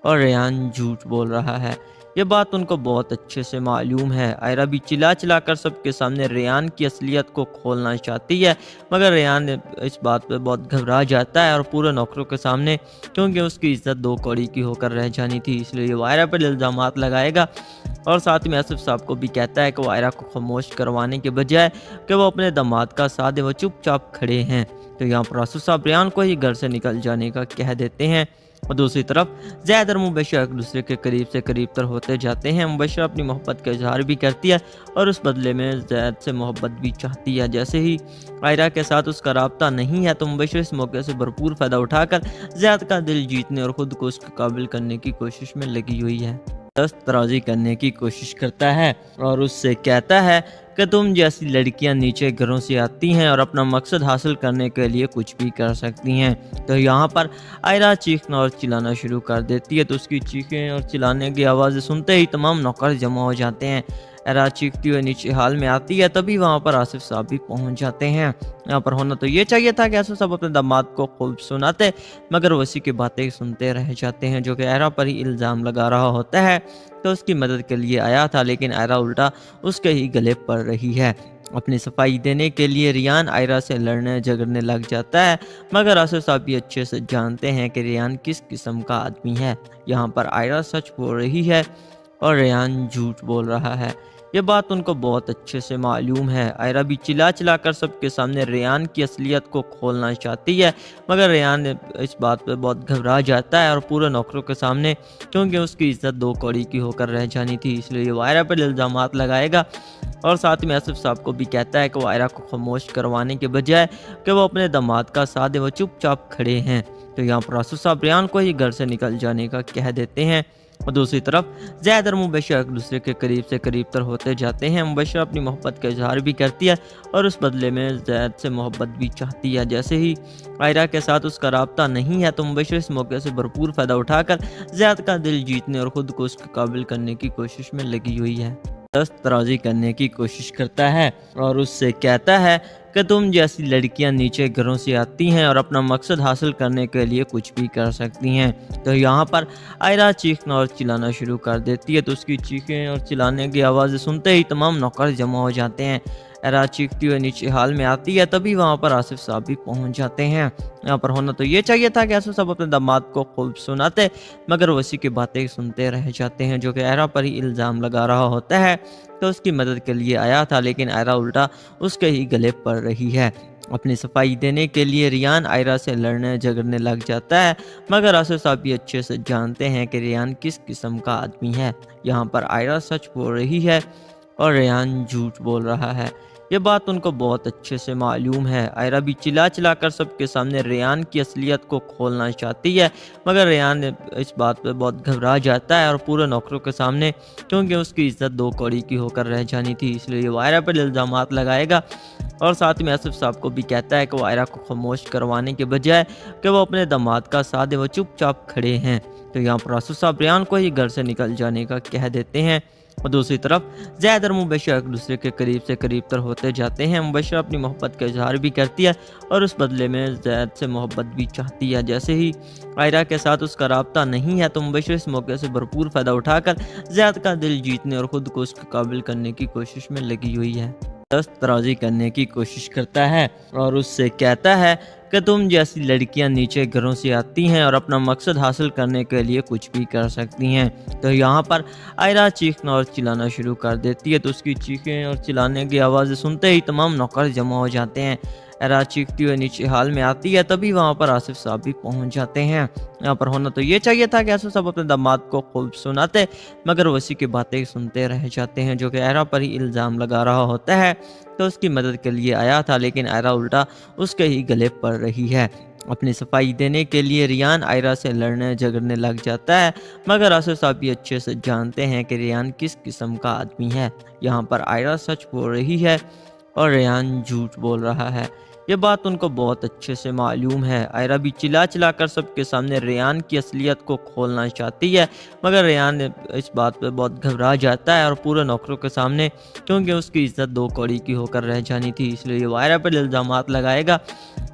اور ریان جھوٹ بول رہا ہے۔ یہ بات ان کو بہت اچھے سے معلوم ہے۔ آئرہ بھی چلا چلا کر سب کے سامنے ریان کی اصلیت کو کھولنا چاہتی ہے، مگر ریان اس بات پہ بہت گھبرا جاتا ہے اور پورے نوکروں کے سامنے، کیونکہ اس کی عزت دو کوڑی کی ہو کر رہ جانی تھی، اس لیے وہ آئرہ پر الزامات لگائے گا اور ساتھ میں آصف صاحب کو بھی کہتا ہے کہ وہ آئرہ کو خاموش کروانے کے بجائے کہ وہ اپنے داماد کا ساتھ دے، وہ چپ چاپ کھڑے ہیں۔ تو یہاں پر آصف صاحب ریان کو ہی گھر سے نکل جانے کا کہہ دیتے ہیں، اور دوسری طرف زید اور مبشرہ ایک دوسرے کے قریب سے قریب تر ہوتے جاتے ہیں۔ مبشرہ اپنی محبت کا اظہار بھی کرتی ہے اور اس بدلے میں زید سے محبت بھی چاہتی ہے۔ جیسے ہی آئرہ کے ساتھ اس کا رابطہ نہیں ہے تو مبشرہ اس موقع سے بھرپور فائدہ اٹھا کر زید کا دل جیتنے اور خود کو اس کے قابل کرنے کی کوشش میں لگی ہوئی ہے۔ دست درازی کرنے کی کوشش کرتا ہے اور اس سے کہتا ہے کہ تم جیسی لڑکیاں نیچے گھروں سے آتی ہیں اور اپنا مقصد حاصل کرنے کے لیے کچھ بھی کر سکتی ہیں۔ تو یہاں پر آئرہ چیخنا اور چلانا شروع کر دیتی ہے، تو اس کی چیخیں اور چلانے کی آوازیں سنتے ہی تمام نوکر جمع ہو جاتے ہیں۔ آئرہ چیختی ہوئے نیچے حال میں آتی ہے، تبھی وہاں پر آصف صاحب بھی پہنچ جاتے ہیں۔ یہاں پر ہونا تو یہ چاہیے تھا کہ آصف صاحب اپنے داماد کو خوب سناتے، مگر وہ اسی کی باتیں سنتے رہ جاتے ہیں، جو کہ آئرہ پر ہی الزام لگا رہا ہوتا ہے۔ تو اس کی مدد کے لیے آیا تھا، لیکن آئرہ الٹا اس کے ہی گلے پڑ رہی ہے۔ اپنی صفائی دینے کے لیے ریان آئرہ سے لڑنے جھگڑنے لگ جاتا ہے، مگر آصف صاحب بھی اچھے سے جانتے ہیں کہ ریان کس قسم کا آدمی ہے۔ یہاں پر آئرہ سچ بول رہی ہے اور ریان جھوٹ بول رہا ہے۔ یہ بات ان کو بہت اچھے سے معلوم ہے۔ آئرہ بھی چلا چلا کر سب کے سامنے ریان کی اصلیت کو کھولنا چاہتی ہے، مگر ریان اس بات پہ بہت گھبرا جاتا ہے اور پورے نوکروں کے سامنے، کیونکہ اس کی عزت دو کوڑی کی ہو کر رہ جانی تھی، اس لیے وہ آئرہ پر الزامات لگائے گا اور ساتھ میں آصف صاحب کو بھی کہتا ہے کہ وہ آئرہ کو خاموش کروانے کے بجائے کہ وہ اپنے داماد کا ساتھ دے، وہ چپ چاپ کھڑے ہیں۔ तो यहाँ पर आसिफ साहब रेहान को ही घर से निकल जाने का कह देते हैं। और दूसरी तरफ ज़ैद और मुबशरा एक दूसरे के करीब से करीब तर होते जाते हैं। मुबशरा अपनी मोहब्बत का इजहार भी करती है और उस बदले में ज़ैद से मोहब्बत भी चाहती है। जैसे ही आयरा के साथ उसका राब्ता नहीं है तो मुबशरा इस मौके से भरपूर फ़ायदा उठाकर ज़ैद का दिल जीतने और ख़ुद को उसके काबिल करने की कोशिश में लगी हुई है। दस्त राज़ी करने की कोशिश करता है और उससे कहता है कि तुम जैसी लड़कियां नीचे घरों से आती हैं और अपना मकसद हासिल करने के लिए कुछ भी कर सकती हैं। तो यहाँ पर आयरा चीखना और चिल्लाना शुरू कर देती है। तो उसकी चीखें और चिल्लाने की आवाज़ें सुनते ही तमाम नौकर जमा हो जाते हैं। आयरा चीखती हुई नीचे हाल में आती है, तभी वहाँ पर आसिफ साहब भी पहुँच जाते हैं। यहाँ पर होना तो ये चाहिए था कि आसिफ साहब अपने दामाद को खूब सुनाते, मगर वो उसी की बातें सुनते रह जाते हैं, जो कि आयरा पर ही इल्ज़ाम लगा रहा होता है। तो उसकी मदद के लिए आया था, लेकिन आयरा उल्टा उसके ही गले पड़ रही है। अपनी सफाई देने के लिए रेहान आयरा से लड़ने झगड़ने लग जाता है, मगर आसिफ साहब भी अच्छे से जानते हैं कि रेहान किस किस्म का आदमी है। यहाँ पर आयरा सच बोल रही है और रेहान झूठ बोल रहा है। ये बात उनको बहुत अच्छे से मालूम है। आयरा भी चिल्ला चिल्ला कर सबके सामने रेहान की असलियत को खोलना चाहती है, मगर रेहान इस बात पर बहुत घबरा जाता है और पूरे नौकरों के सामने, क्योंकि उसकी इज्जत दो कौड़ी की होकर रह जानी थी, इसलिए वो आयरा पर इल्ज़ामात लगाएगा। और साथ में आसिफ साहब को भी कहता है कि वो आयरा को खामोश करवाने के बजाय कि वो अपने दामाद का साथ दे, वो चुपचाप खड़े हैं। तो यहाँ पर आसिफ साहब रेहान को ही घर से निकल जाने का कह देते हैं। और दूसरी तरफ ज़ैद और मुबशरा एक दूसरे के करीब से करीब तर होते जाते हैं। मुबशरा अपनी मोहब्बत का इजहार भी करती है और उस बदले में ज़ैद से मोहब्बत भी चाहती है। जैसे ही आयरा के साथ उसका राब्ता नहीं है तो मुबशरा इस मौके से भरपूर फ़ायदा उठाकर ज़ैद का दिल जीतने और ख़ुद को उसके काबिल करने की कोशिश में लगी हुई है। दस्त राज़ी करने की कोशिश करता है और उससे कहता है कि तुम जैसी लड़कियां नीचे घरों से आती हैं और अपना मकसद हासिल करने के लिए कुछ भी कर सकती हैं। तो यहाँ पर आयरा चीखना और चिल्लाना शुरू कर देती है। तो उसकी चीखें और चिल्लाने की आवाज़ें सुनते ही तमाम नौकर जमा हो जाते हैं। आयरा चीखती हुई नीचे हाल में आती है, तभी वहाँ पर आसिफ साहब भी पहुँच जाते हैं। यहाँ पर होना तो ये चाहिए था कि आसिफ साहब अपने दामाद को खूब सुनाते, मगर वो उसी की बातें सुनते रह जाते हैं, जो कि आयरा पर ही इल्ज़ाम लगा रहा होता है। तो उसकी मदद के लिए आया था, लेकिन आयरा उल्टा उसके ही गले पड़ रही है। अपनी सफाई देने के लिए रेहान आयरा से लड़ने झगड़ने लग जाता है, मगर आसिफ साहब भी अच्छे से जानते हैं कि रेहान किस किस्म का आदमी है। यहाँ पर आयरा सच बोल रही है और रेहान झूठ बोल रहा है। ये बात उनको बहुत अच्छे से मालूम है। आयरा भी चिल्ला चिल्ला कर सबके सामने रेहान की असलियत को खोलना चाहती है, मगर रेहान इस बात पर बहुत घबरा जाता है और पूरे नौकरों के सामने, क्योंकि उसकी इज्जत दो कौड़ी की होकर रह जानी थी, इसलिए वो आयरा पर इल्ज़ामात लगाएगा।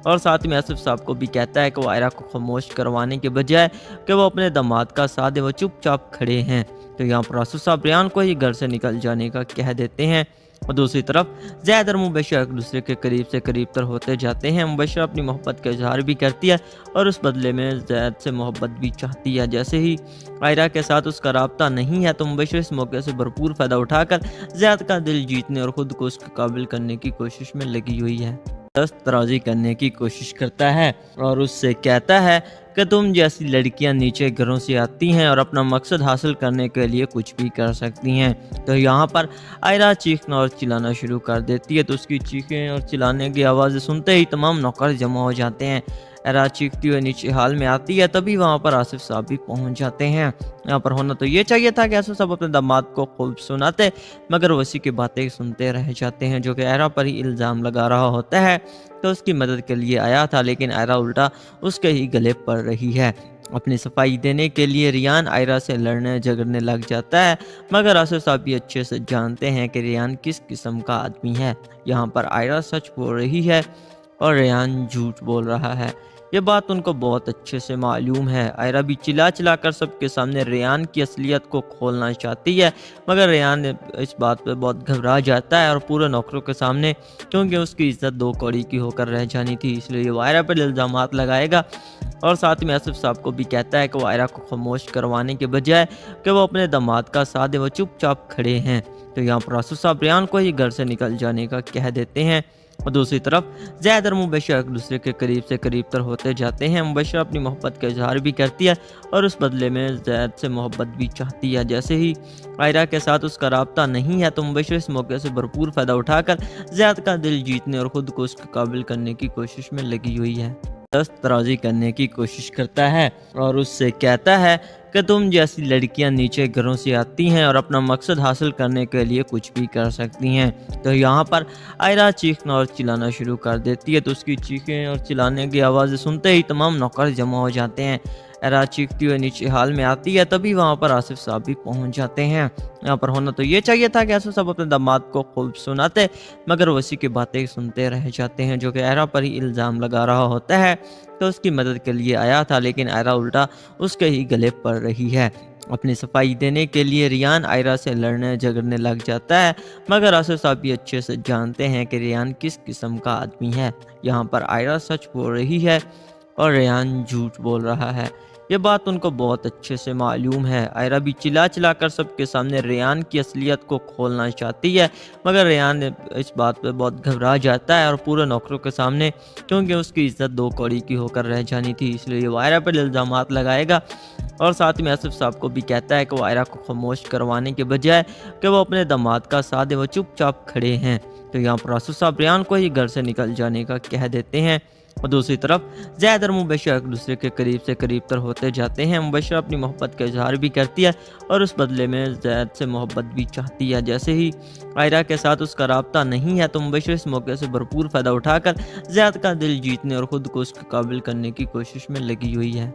और साथ में आसिफ साहब को भी कहता है कि वो आयरा को खामोश करवाने के बजाय कि वो अपने दामाद का साथ दे, वो चुपचाप खड़े हैं। तो यहाँ पर आसिफ साहब रेहान को ही घर से निकल जाने का कह देते हैं। और दूसरी तरफ ज़ैद और मुबशरा एक दूसरे के करीब से करीब तर होते जाते हैं। मुबशरा अपनी मोहब्बत का इजहार भी करती है और उस बदले में ज़ैद से मोहब्बत भी चाहती है। जैसे ही आयरा के साथ उसका राब्ता नहीं है तो मुबशरा इस मौके से भरपूर फ़ायदा उठाकर ज़ैद का दिल जीतने और ख़ुद को उसके काबिल करने की कोशिश में लगी हुई है। दस्त राज़ी करने की कोशिश करता है और उससे कहता है कि तुम जैसी लड़कियां नीचे घरों से आती हैं और अपना मकसद हासिल करने के लिए कुछ भी कर सकती हैं। तो यहाँ पर आयरा चीखना और चिल्लाना शुरू कर देती है। तो उसकी चीखें और चिल्लाने की आवाज़ें सुनते ही तमाम नौकर जमा हो जाते हैं। आयरा चीखती हुई नीचे हाल में आती है, तभी वहाँ पर आसिफ साहब भी पहुँच जाते हैं। यहाँ पर होना तो ये चाहिए था कि आसिफ साहब अपने दामाद को खूब सुनाते, मगर वो उसी की बातें सुनते रह जाते हैं, जो कि आयरा पर ही इल्ज़ाम लगा रहा होता है। तो उसकी मदद के लिए आया था, लेकिन आयरा उल्टा उसके ही गले पड़ रही है। अपनी सफाई देने के लिए रेहान आयरा से लड़ने झगड़ने लग जाता है, मगर आसिफ साहब भी अच्छे से जानते हैं कि रेहान किस किस्म का आदमी है। यहाँ पर आयरा सच बोल रही है और रेहान झूठ बोल रहा है। ये बात उनको बहुत अच्छे से मालूम है। आयरा भी चिल्ला चिल्ला कर सबके सामने रेहान की असलियत को खोलना चाहती है, मगर रेहान इस बात पर बहुत घबरा जाता है और पूरे नौकरों के सामने, क्योंकि उसकी इज्जत दो कौड़ी की होकर रह जानी थी, इसलिए वो आयरा पर इल्ज़ामात लगाएगा। और साथ में आसिफ साहब को भी कहता है कि वो आयरा को खामोश करवाने के बजाय कि वो अपने दामाद का साथ दे, वो चुपचाप खड़े हैं। तो यहाँ पर आसिफ साहब रेहान को ही घर से निकल जाने का कह देते हैं। और दूसरी तरफ ज़ैद और मुबशरा एक दूसरे के करीब से करीब तर होते जाते हैं। मुबशरा अपनी मोहब्बत का इजहार भी करती है और उस बदले में ज़ैद से मोहब्बत भी चाहती है। जैसे ही आयरा के साथ उसका राब्ता नहीं है तो मुबशरा इस मौके से भरपूर फ़ायदा उठाकर ज़ैद का दिल जीतने और ख़ुद को उसके काबिल करने की कोशिश में लगी हुई है। दस्त राजी करने की कोशिश करता है और उससे कहता है कि तुम जैसी लड़कियां नीचे घरों से आती हैं और अपना मकसद हासिल करने के लिए कुछ भी कर सकती हैं। तो यहाँ पर आयरा चीखना और चिल्लाना शुरू कर देती है। तो उसकी चीखें और चिल्लाने की आवाज़ें सुनते ही तमाम नौकर जमा हो जाते हैं। आयरा चीखती हुई नीचे हाल में आती है, तभी वहाँ पर आसिफ साहब भी पहुँच जाते हैं। यहाँ पर होना तो ये चाहिए था कि आसिफ साहब अपने दामाद को खूब सुनाते, मगर वसी की बातें सुनते रह जाते हैं, जो कि आयरा पर ही इल्ज़ाम लगा रहा होता है तो उसकी मदद के लिए आया था, लेकिन आयरा उल्टा उसके ही गले पड़ रही है। अपनी सफाई देने के लिए रियान आयरा से लड़ने झगड़ने लग जाता है, मगर आसिफ साहब भी अच्छे से जानते हैं कि रियान किस किस्म का आदमी है। यहाँ पर आयरा सच बोल रही है और रियान झूठ बोल रहा है। ये बात उनको बहुत अच्छे से मालूम है। आयरा भी चिल्ला चिल्ला कर सबके सामने रियान की असलियत को खोलना चाहती है, मगर रियान इस बात पे बहुत घबरा जाता है और पूरे नौकरों के सामने, क्योंकि उसकी इज्जत दो कौड़ी की होकर रह जानी थी, इसलिए वो आयरा पर इल्ज़ामात लगाएगा। और साथ में आसिफ साहब को भी कहता है कि वो आयरा को खामोश करवाने के बजाय कि वो अपने दामाद का साथ दे, वो चुपचाप खड़े हैं। तो यहाँ पर आसिफ साहब रियान को ही घर से निकल जाने का कह देते हैं। और दूसरी तरफ ज़ैद और मुबशरा एक दूसरे के करीब से करीब तर होते जाते हैं। मुबशरा अपनी मोहब्बत का इजहार भी करती है और उस बदले में ज़ैद से मोहब्बत भी चाहती है। जैसे ही आयरा के साथ उसका राब्ता नहीं है तो मुबशरा इस मौके से भरपूर फ़ायदा उठाकर ज़ैद का दिल जीतने और ख़ुद को उसके काबिल करने की कोशिश में लगी हुई है।